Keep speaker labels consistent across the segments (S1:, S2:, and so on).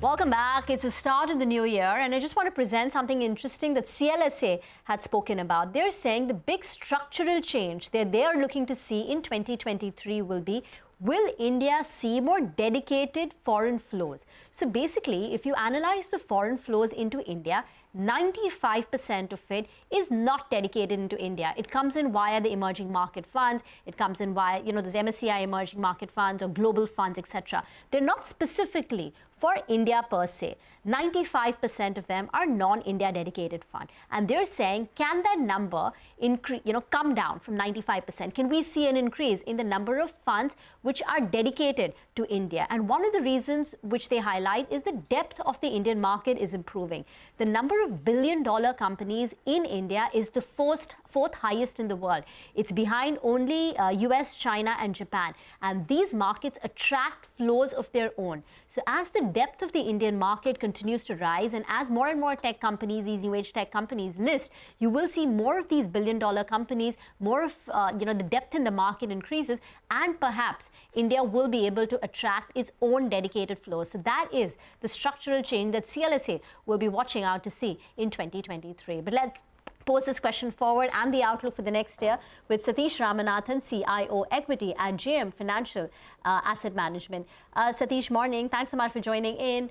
S1: Welcome back. It's the start of the new year, and I just want to present something interesting that CLSA had spoken about. They're saying the big structural change that they are looking to see in 2023 will be, will India see more dedicated foreign flows? So basically, if you analyze the foreign flows into India, 95% of it is not dedicated into India. It comes in via the emerging market funds. It comes in via, there's MSCI emerging market funds or global funds, etc. They're not specifically for India per se. 95% of them are non-India dedicated fund. And they're saying, can that number increase, come down from 95%? Can we see an increase in the number of funds which are dedicated to India? And one of the reasons which they highlight is the depth of the Indian market is improving. The number of billion-dollar companies in India is the fourth highest in the world. It's behind only US, China, and Japan. And these markets attract flows of their own. So as the depth of the Indian market continues to rise, and as more and more tech companies, these new age tech companies list, you will see more of these billion-dollar companies, more of the depth in the market increases, and perhaps India will be able to attract its own dedicated flows. So that is the structural change that CLSA will be watching out to see in 2023. But let's pose this question forward and the outlook for the next year with Satish Ramanathan, CIO Equity at JM Financial Asset Management. Satish, morning. Thanks so much for joining in.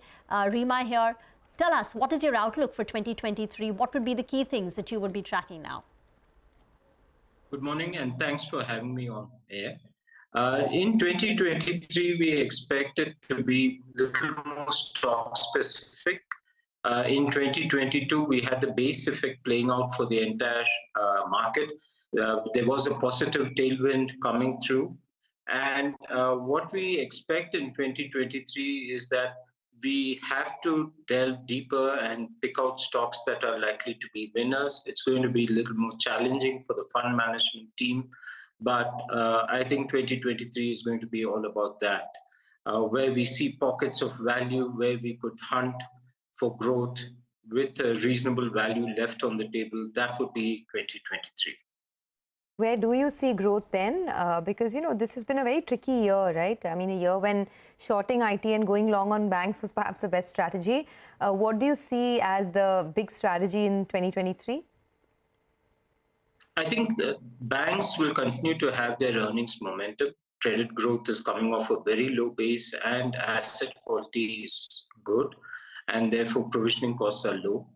S1: Rima here. Tell us, what is your outlook for 2023? What would be the key things that you would be tracking now?
S2: Good morning, and thanks for having me on air. In 2023, we expect it to be a little more stock specific. In 2022, we had the base effect playing out for the entire market. There was a positive tailwind coming through. And what we expect in 2023 is that we have to delve deeper and pick out stocks that are likely to be winners. It's going to be a little more challenging for the fund management team. But I think 2023 is going to be all about that, where we see pockets of value, where we could hunt for growth with a reasonable value left on the table. That would be 2023.
S3: Where do you see growth then? Because, this has been a very tricky year, right? I mean, a year when shorting IT and going long on banks was perhaps the best strategy. What do you see as the big strategy in 2023?
S2: I think the banks will continue to have their earnings momentum. Credit growth is coming off a very low base and asset quality is good, and therefore provisioning costs are low.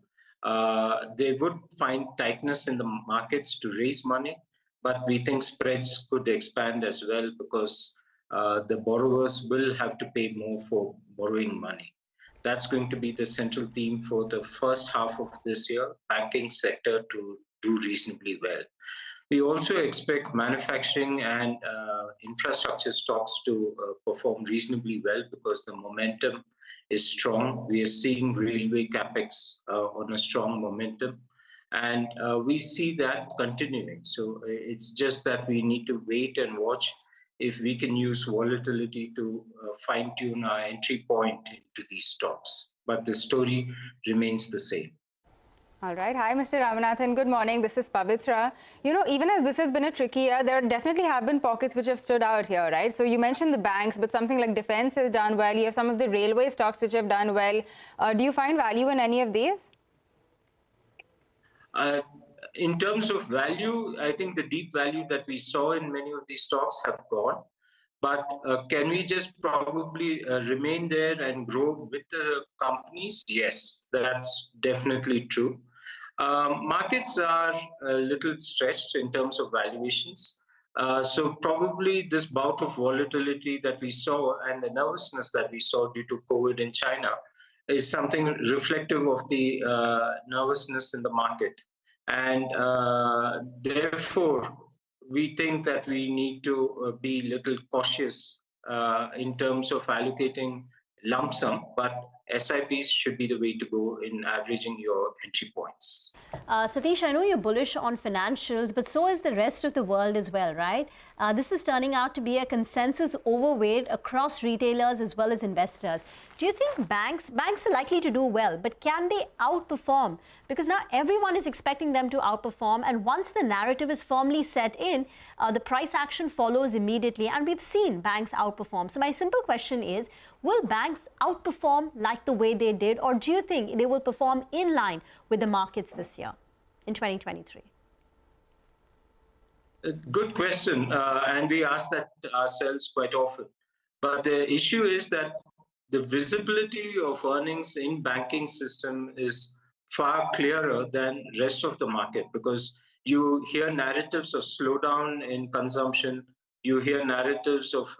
S2: They would find tightness in the markets to raise money, but we think spreads could expand as well because the borrowers will have to pay more for borrowing money. That's going to be the central theme for the first half of this year, banking sector to do reasonably well. We also expect manufacturing and infrastructure stocks to perform reasonably well because the momentum is strong. We are seeing railway capex on a strong momentum, and we see that continuing. So it's just that we need to wait and watch if we can use volatility to fine-tune our entry point into these stocks. But the story remains the same.
S4: All right. Hi, Mr. Ramanathan. Good morning. This is Pavitra. Even as this has been a tricky year, there definitely have been pockets which have stood out here, right? So you mentioned the banks, but something like defense has done well. You have some of the railway stocks which have done well. Do you find value in any of these?
S2: In terms of value, I think the deep value that we saw in many of these stocks have gone. But can we just probably remain there and grow with the companies? Yes, that's definitely true. Markets are a little stretched in terms of valuations. So probably this bout of volatility that we saw and the nervousness that we saw due to COVID in China is something reflective of the nervousness in the market. And therefore, we think that we need to be a little cautious in terms of allocating lump sum, but SIPs should be the way to go in averaging your entry points.
S1: Satish, I know you're bullish on financials, but so is the rest of the world as well, right? This is turning out to be a consensus overweight across retailers as well as investors. Do you think banks are likely to do well, but can they outperform? Because now everyone is expecting them to outperform, and once the narrative is firmly set in, the price action follows immediately, and we've seen banks outperform. So my simple question is, will banks outperform like like the way they did, or do you think they will perform in line with the markets this year in 2023?
S2: Good question, and we ask that ourselves quite often. But the issue is that the visibility of earnings in banking system is far clearer than rest of the market, because you hear narratives of slowdown in consumption, you hear narratives of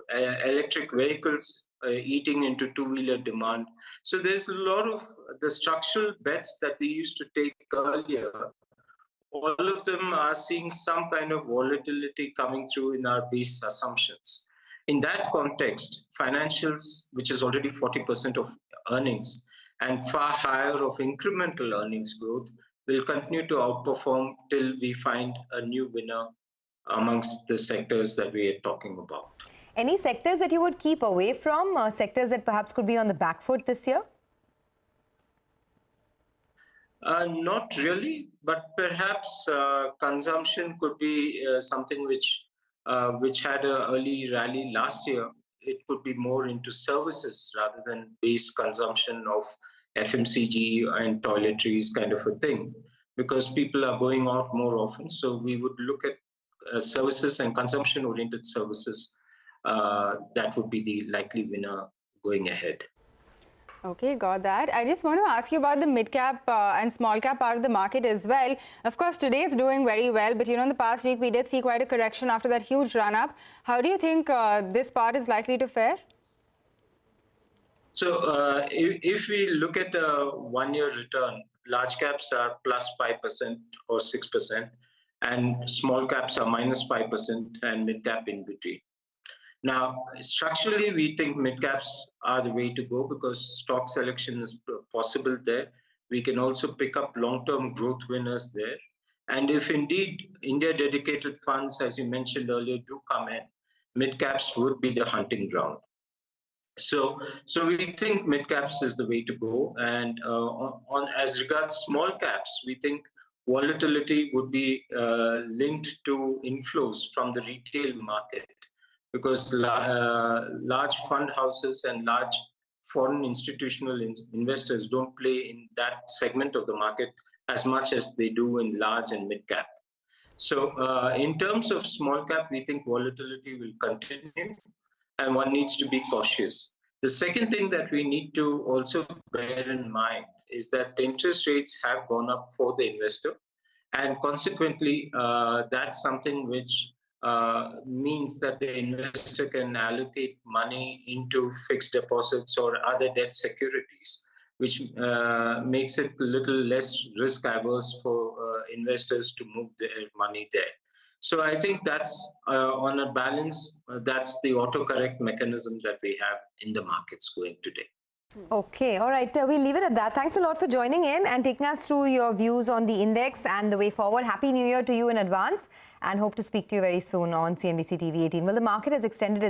S2: electric vehicles eating into two-wheeler demand. So there's a lot of the structural bets that we used to take earlier. All of them are seeing some kind of volatility coming through in our base assumptions. In that context, financials, which is already 40% of earnings and far higher of incremental earnings growth, will continue to outperform till we find a new winner amongst the sectors that we are talking about.
S3: Any sectors that you would keep away from, sectors that perhaps could be on the back foot this year?
S2: Not really, but perhaps consumption could be something which had an early rally last year. It could be more into services rather than base consumption of FMCG and toiletries kind of a thing, because people are going out more often. So we would look at services and consumption-oriented services. That would be the likely winner going ahead.
S4: Okay, got that. I just want to ask you about the mid-cap and small-cap part of the market as well. Of course, today it's doing very well, but in the past week we did see quite a correction after that huge run-up. How do you think this part is likely to fare?
S2: So if we look at a one-year return, large caps are plus 5% or 6%, and small caps are minus 5%, and mid-cap in between. Now, structurally, we think mid-caps are the way to go because stock selection is possible there. We can also pick up long-term growth winners there. And if indeed India-dedicated funds, as you mentioned earlier, do come in, mid-caps would be the hunting ground. So we think mid-caps is the way to go. And as regards small caps, we think volatility would be linked to inflows from the retail market, because large fund houses and large foreign institutional investors don't play in that segment of the market as much as they do in large and mid cap. So in terms of small cap, we think volatility will continue and one needs to be cautious. The second thing that we need to also bear in mind is that the interest rates have gone up for the investor, and consequently, that's something which means that the investor can allocate money into fixed deposits or other debt securities, which makes it a little less risk averse for investors to move their money there. So I think that's on a balance, that's the autocorrect mechanism that we have in the markets going today.
S3: Okay, all right. We'll leave it at that. Thanks a lot for joining in and taking us through your views on the index and the way forward. Happy New Year to you in advance, and hope to speak to you very soon on CNBC TV 18. Well, the market has extended its